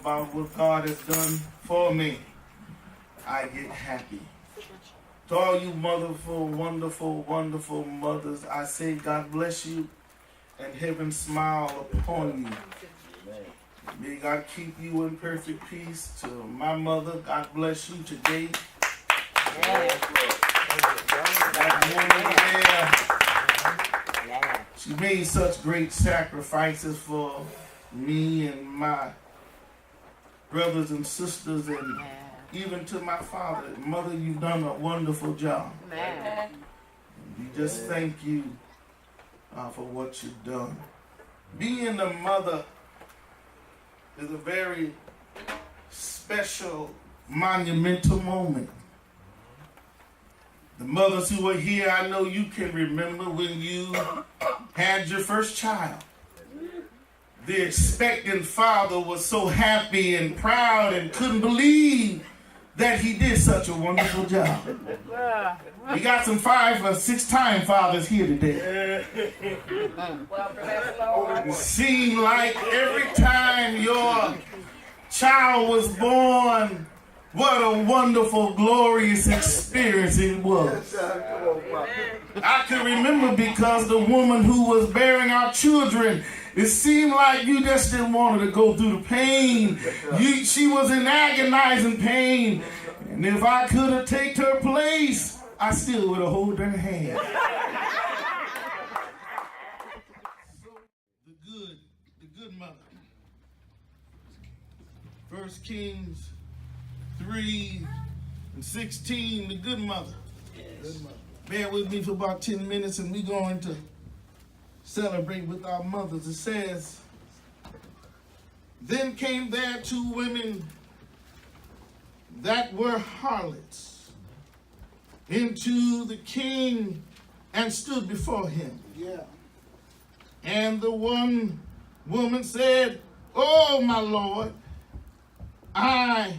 About what God has done for me, I get happy. To all you wonderful, wonderful, wonderful mothers, I say God bless you and heaven smile upon you. May God keep you in perfect peace. To my mother, God bless you today. She made such great sacrifices for me and my brothers and sisters, and even to my father. Mother, you've done a wonderful job. We just thank you for what you've done. Being a mother is a very special, monumental moment. The mothers who are here, I know you can remember when you had your first child. The expectant father was so happy and proud and couldn't believe that he did such a wonderful job. We got some 5 or 6-time fathers here today. It seemed like every time your child was born, what a wonderful, glorious experience it was. I can remember because the woman who was bearing our children, it seemed like you just didn't want her to go through the pain. She was in agonizing pain. And if I could have taken her place, I still would have held her hand. The good mother. 1 Kings 3:16, the good mother. Yes. Bear with me for about 10 minutes and we're going to celebrate with our mothers. It says, then came there 2 women that were harlots into the king and stood before him. Yeah. And the one woman said, oh, my Lord, I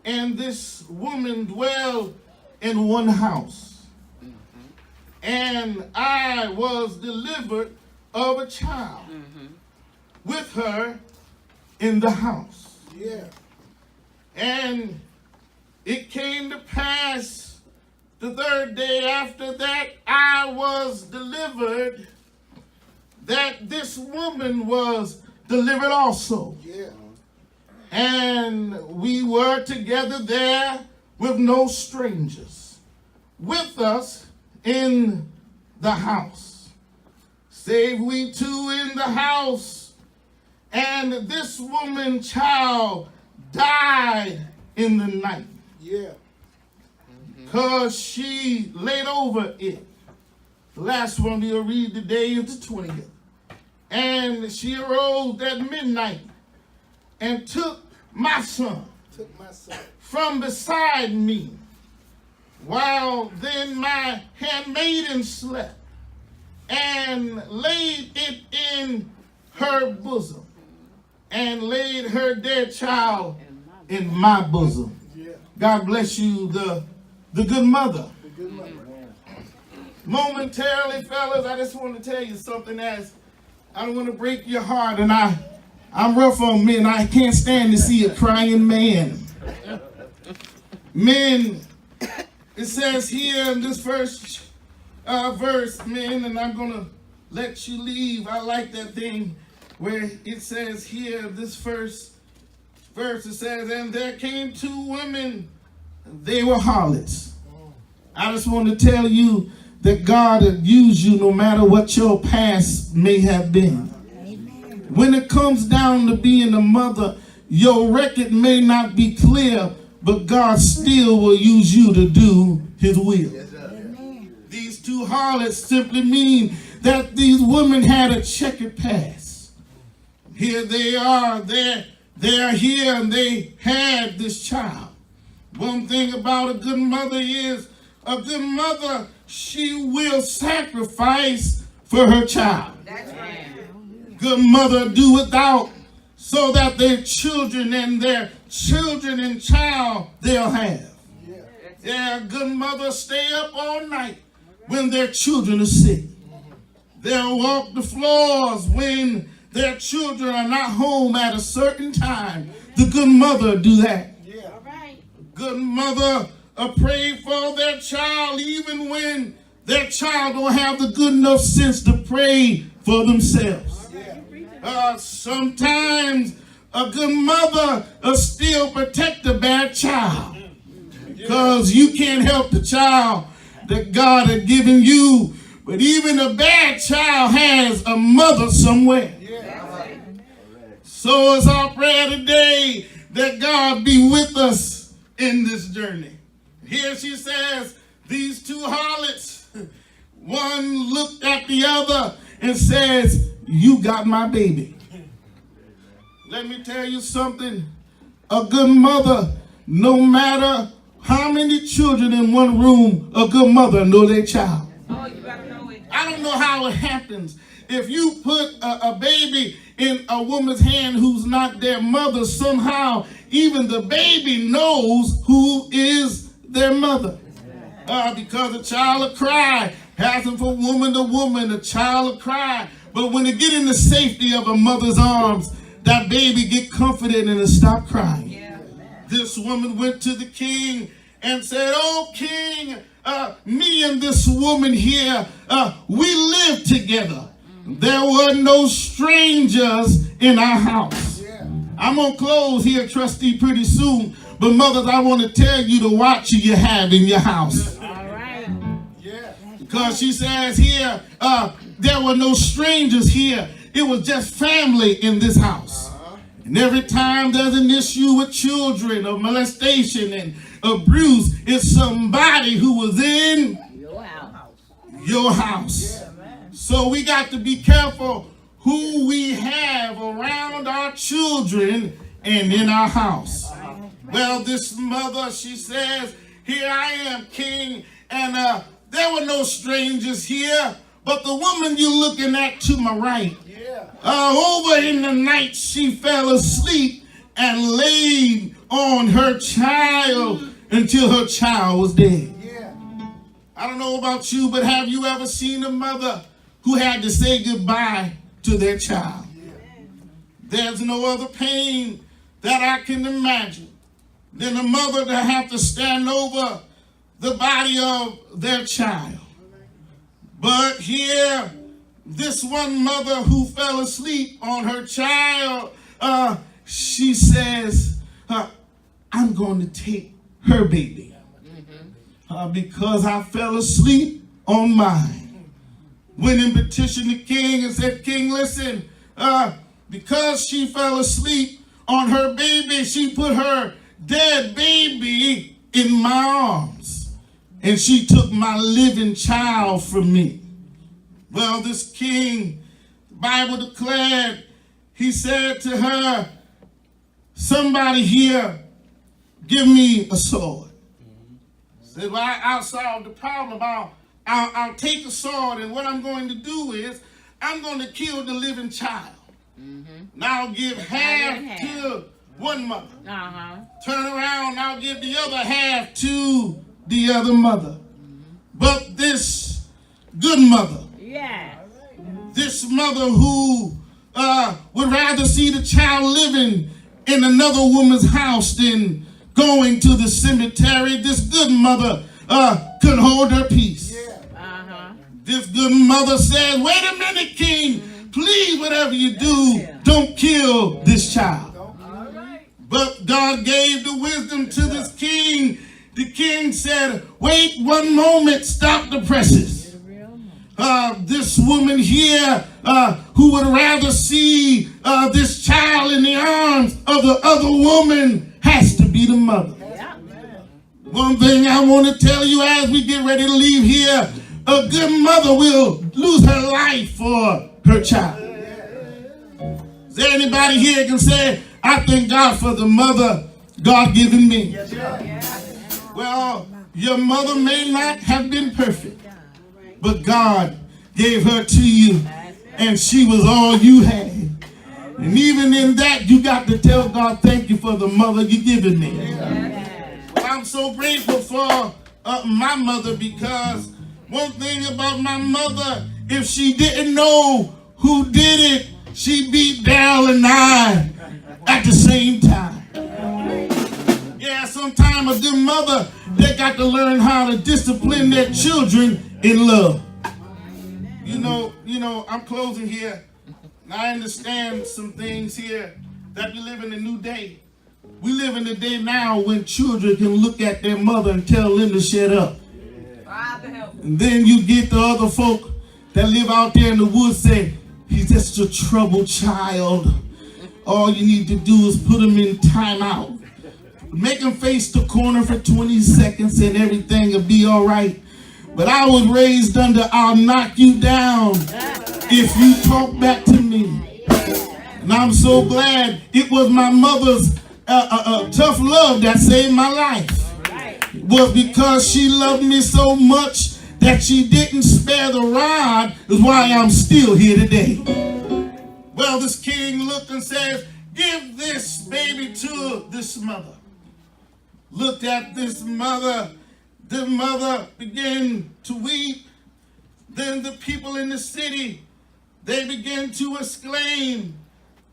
and this woman dwell in one house, and I was delivered of a child with her in the house. Yeah. And it came to pass the 3rd day after that I was delivered, that this woman was delivered also. Yeah. And we were together there with no strangers with us in the house, save we 2 in the house. And this woman child died in the night. Yeah. Because she laid over it. The last one we'll read today is the 20th. And she arose at midnight and took my son from beside me, while then my handmaiden slept, and laid it in her bosom, and laid her dead child in my bosom. God bless you, the good mother. Momentarily, fellas, I just want to tell you something as I don't want to break your heart, and I'm rough on men. I can't stand to see a crying man. Men, it says here in this first verse, men, and I'm going to let you leave. I like that thing where it says here, this first verse, it says, and there came two women, they were harlots. I just want to tell you that God will use you no matter what your past may have been. Amen. When it comes down to being a mother, your record may not be clear, but God still will use you to do his will. Yes, these two harlots simply mean that these women had a checkered past. Here they are, they are here, and they had this child. One thing about a good mother is, a good mother, she will sacrifice for her child. That's right. Good mother do without so that their children and their children and child they'll have. Yeah, good mother stay up all night when their children are sick. They'll walk the floors when their children are not home at a certain time. The good mother do that. All right. Good mother pray for their child even when their child don't have the good enough sense to pray for themselves. Sometimes a good mother still protect a bad child, because you can't help the child that God has given you, but even a bad child has a mother somewhere. So it's our prayer today that God be with us in this journey. Here she says, these two harlots, one looked at the other and says, you got my baby. Let me tell you something. A good mother, no matter how many children in one room, a good mother knows their child. Oh, you better know it. I don't know how it happens. If you put a baby in a woman's hand who's not their mother, somehow even the baby knows who is their mother. Because a child will cry, passing from woman to woman, a child will cry. But when they get in the safety of a mother's arms, that baby get comforted and it stop crying. Yeah. This woman went to the king and said, oh, king, me and this woman here, we live together. There were no strangers in our house. Yeah. I'm going to close here, trustee, pretty soon. But mothers, I want to tell you to watch who you have in your house. All right. Yeah. Because she says here, there were no strangers here. It was just family in this house. And every time there's an issue with children or molestation and abuse, it's somebody who was in your house. So we got to be careful who we have around our children and in our house. Well, this mother, she says, here I am, king, and there were no strangers here, but the woman you're looking at to my right, over in the night, she fell asleep and laid on her child until her child was dead. I don't know about you, but have you ever seen a mother who had to say goodbye to their child? There's no other pain that I can imagine than a mother to have to stand over the body of their child. But here, this one mother who fell asleep on her child, she says, I'm going to take her baby because I fell asleep on mine. Went and petitioned the king and said, King, listen, because she fell asleep on her baby. She put her dead baby in my arms, and she took my living child from me. Well, this king, the Bible declared, he said to her, somebody here, give me a sword. Said, well, I'll solve the problem. I'll take a sword, and what I'm going to do is I'm going to kill the living child. And I'll give half to one mother. Turn around, I'll give the other half to the other mother. But this good mother, this mother who would rather see the child living in another woman's house than going to the cemetery, this good mother couldn't hold her peace. This good mother said, wait a minute, king, please, whatever you do, don't kill this child. But God gave the wisdom to this king. The king said, wait one moment, stop the presses. This woman here who would rather see this child in the arms of the other woman has to be the mother. One thing I want to tell you as we get ready to leave here, a good mother will lose her life for her child. Is there anybody here can say, I thank God for the mother God given me? Well, your mother may not have been perfect, but God gave her to you, and she was all you had. And even in that, you got to tell God, thank you for the mother you given me. I'm so grateful for my mother, because one thing about my mother, if she didn't know who did it, she beat Darnell and I at the same time. Yeah, sometimes a good mother, they got to learn how to discipline their children in love. You know, I'm closing here. And I understand some things here that we live in a new day. We live in a day now when children can look at their mother and tell them to shut up. And then you get the other folk that live out there in the woods say, he's just a troubled child. All you need to do is put him in timeout. Make him face the corner for 20 seconds and everything will be all right. But I was raised under, I'll knock you down if you talk back to me. And I'm so glad it was my mother's tough love that saved my life. Was because she loved me so much that she didn't spare the rod, is why I'm still here today. Well, this king looked and said, give this baby to this mother. Looked at this mother. The mother began to weep. Then the people in the city, they began to exclaim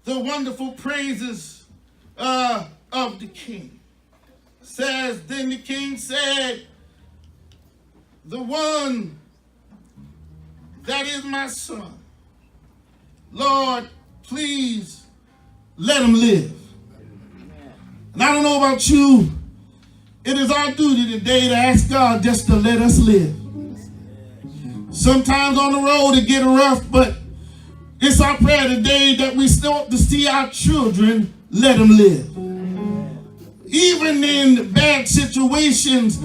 the wonderful praises of the king. Then the king said, the one that is my son, Lord, please let him live. And I don't know about you, it is our duty today to ask God just to let us live. Sometimes on the road it gets rough, but it's our prayer today that we start to see our children let them live. Even in bad situations,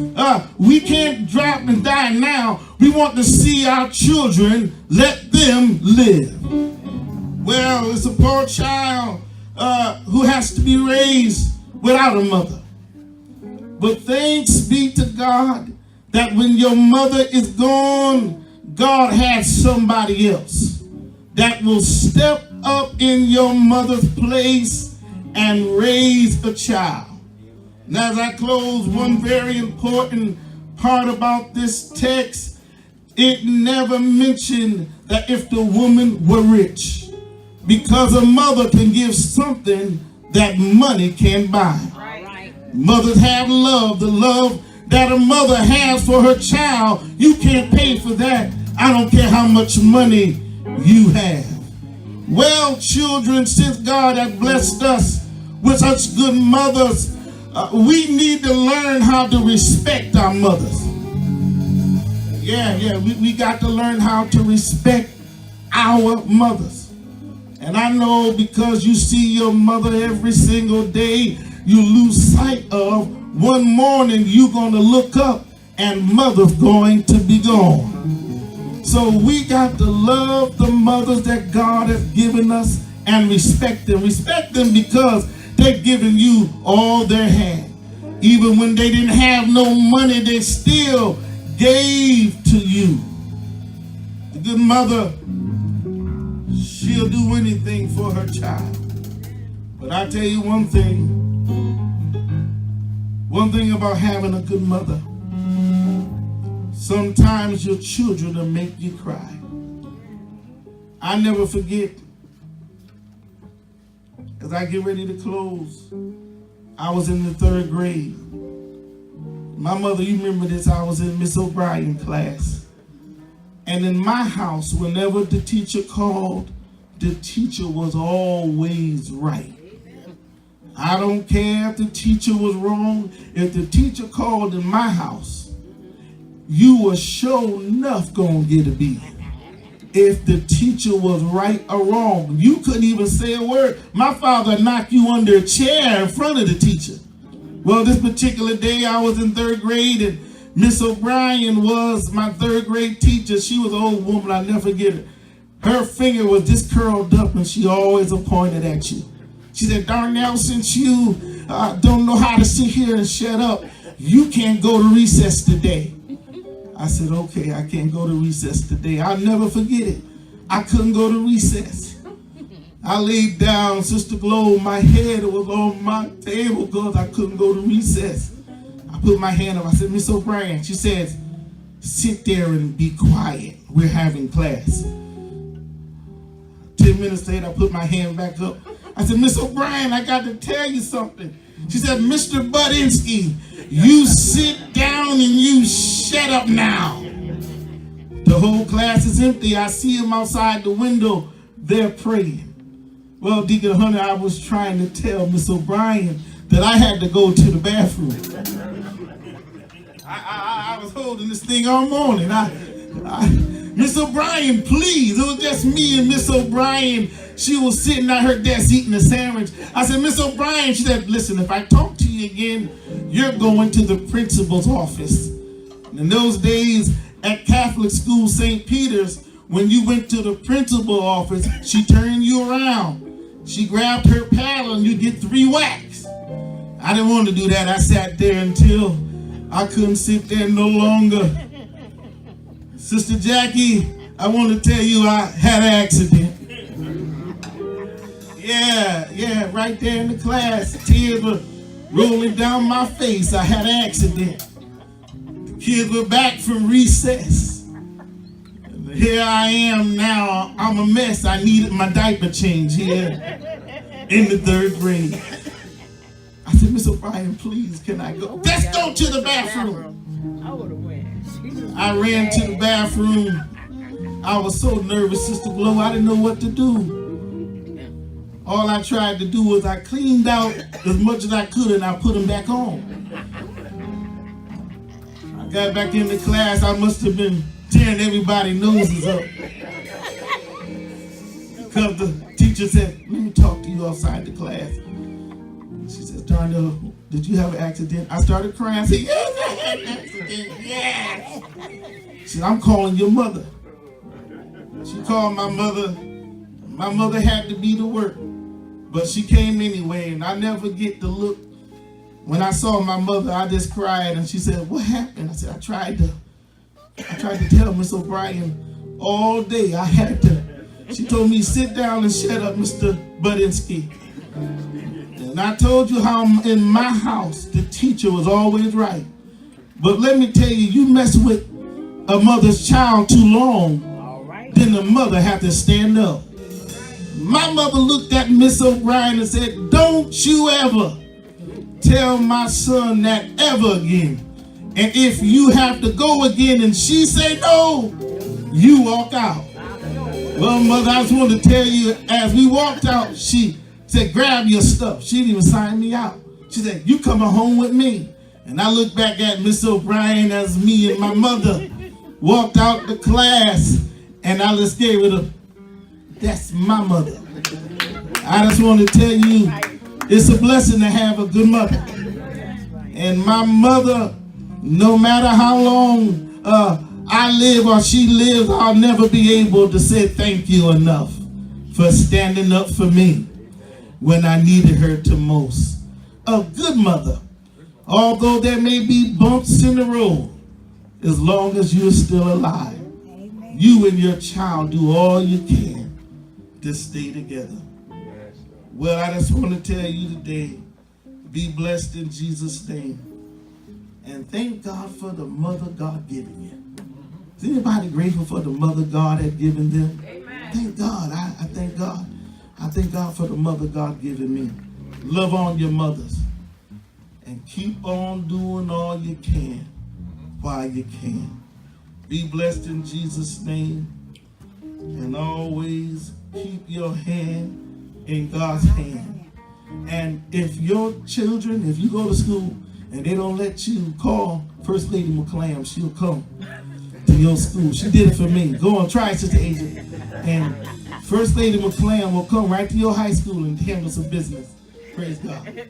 we can't drop and die now. We want to see our children, let them live. Well, it's a poor child who has to be raised without a mother. But thanks be to God that when your mother is gone, God has somebody else that will step up in your mother's place and raise a child. And as I close, one very important part about this text, it never mentioned that if the woman were rich, because a mother can give something that money can't buy. Right. Mothers have love, the love that a mother has for her child. You can't pay for that. I don't care how much money you have. Well, children, since God has blessed us with such good mothers, we need to learn how to respect our mothers. We got to learn how to respect our mothers. And I know because you see your mother every single day, you lose sight of one morning you're going to look up and mother's going to be gone. So we got to love the mothers that God has given us and respect them. Respect them because they've given you all their hand. Even when they didn't have no money, they still gave to you. The good mother, she'll do anything for her child. But I tell you one thing about having a good mother. Sometimes your children will make you cry. I never forget, as I get ready to close, I was in the 3rd grade. My mother, you remember this, I was in Miss O'Brien class. And in my house, whenever the teacher called, the teacher was always right. I don't care if the teacher was wrong. If the teacher called in my house, you were sure enough gonna get a B. If the teacher was right or wrong, you couldn't even say a word. My father knocked you under a chair in front of the teacher. Well, this particular day I was in 3rd grade and Miss O'Brien was my 3rd grade teacher. She was an old woman, I'll never forget it. Her finger was just curled up and she always pointed at you. She said, Darnell, since you don't know how to sit here and shut up, you can't go to recess today. I said, okay, I can't go to recess today. I'll never forget it. I couldn't go to recess. I laid down, Sister Glow, my head was on my table because I couldn't go to recess. I put my hand up. I said, Miss O'Brien, she says, sit there and be quiet. We're having class. 10 minutes later, I put my hand back up. I said, Miss O'Brien, I got to tell you something. She said, Mr. Budinsky, you sit down and you shut up now. The whole class is empty. I see them outside the window. They're praying. Well, Deacon Hunter, I was trying to tell Miss O'Brien that I had to go to the bathroom. I was holding this thing all morning. Miss O'Brien, please. It was just me and Miss O'Brien. She was sitting at her desk eating a sandwich. I said, Miss O'Brien, she said, listen, if I talk to you again, you're going to the principal's office. In those days at Catholic school, St. Peter's, when you went to the principal's office, she turned you around. She grabbed her paddle and you get 3 whacks. I didn't want to do that. I sat there until I couldn't sit there no longer. Sister Jackie, I want to tell you I had an accident. Yeah, right there in the class. Tears were rolling down my face. I had an accident. The kids were back from recess. And here I am now. I'm a mess. I needed my diaper change here in the 3rd grade. I said, Miss O'Brien, please, can I go? Let's go to the bathroom. I ran to the bathroom. I was so nervous, Sister Glow. I didn't know what to do. All I tried to do was I cleaned out as much as I could and I put them back on. I got back into class. I must have been tearing everybody's noses up. Because the teacher said, let me talk to you outside the class. She said, Darnell, did you have an accident? I started crying. I said, yes, I had an accident. Yes. She said, I'm calling your mother. She called my mother. My mother had to be to work. But she came anyway, and I never get the look. When I saw my mother, I just cried, and she said, what happened? I said, I tried to tell Miss O'Brien all day. I had to. She told me, sit down and shut up, Mr. Budinsky. And I told you how in my house, the teacher was always right. But let me tell you, you mess with a mother's child too long, then the mother have to stand up. My mother looked at Miss O'Brien and said, don't you ever tell my son that ever again. And if you have to go again and she say no, you walk out. Well, mother, I just want to tell you, as we walked out, she said, grab your stuff. She didn't even sign me out. She said, you coming home with me. And I looked back at Miss O'Brien as me and my mother walked out the class, and I just gave it a, that's my mother. I just want to tell you, it's a blessing to have a good mother. And my mother, no matter how long I live or she lives, I'll never be able to say thank you enough for standing up for me when I needed her to most. A good mother, although there may be bumps in the road, as long as you're still alive, you and your child do all you can to stay together. Well, I just want to tell you today, be blessed in Jesus' name. And thank God for the mother God given you. Is anybody grateful for the mother God had given them? Amen. Thank God. I thank God. I thank God for the mother God given me. Love on your mothers. And keep on doing all you can while you can. Be blessed in Jesus' name. And always keep your hand in God's hand. And if your children, if you go to school and they don't let you, call First Lady McClam. She'll come to your school. She did it for me. Go on, try it, Sister Asia. And First Lady McClam will come right to your high school and handle some business. Praise God.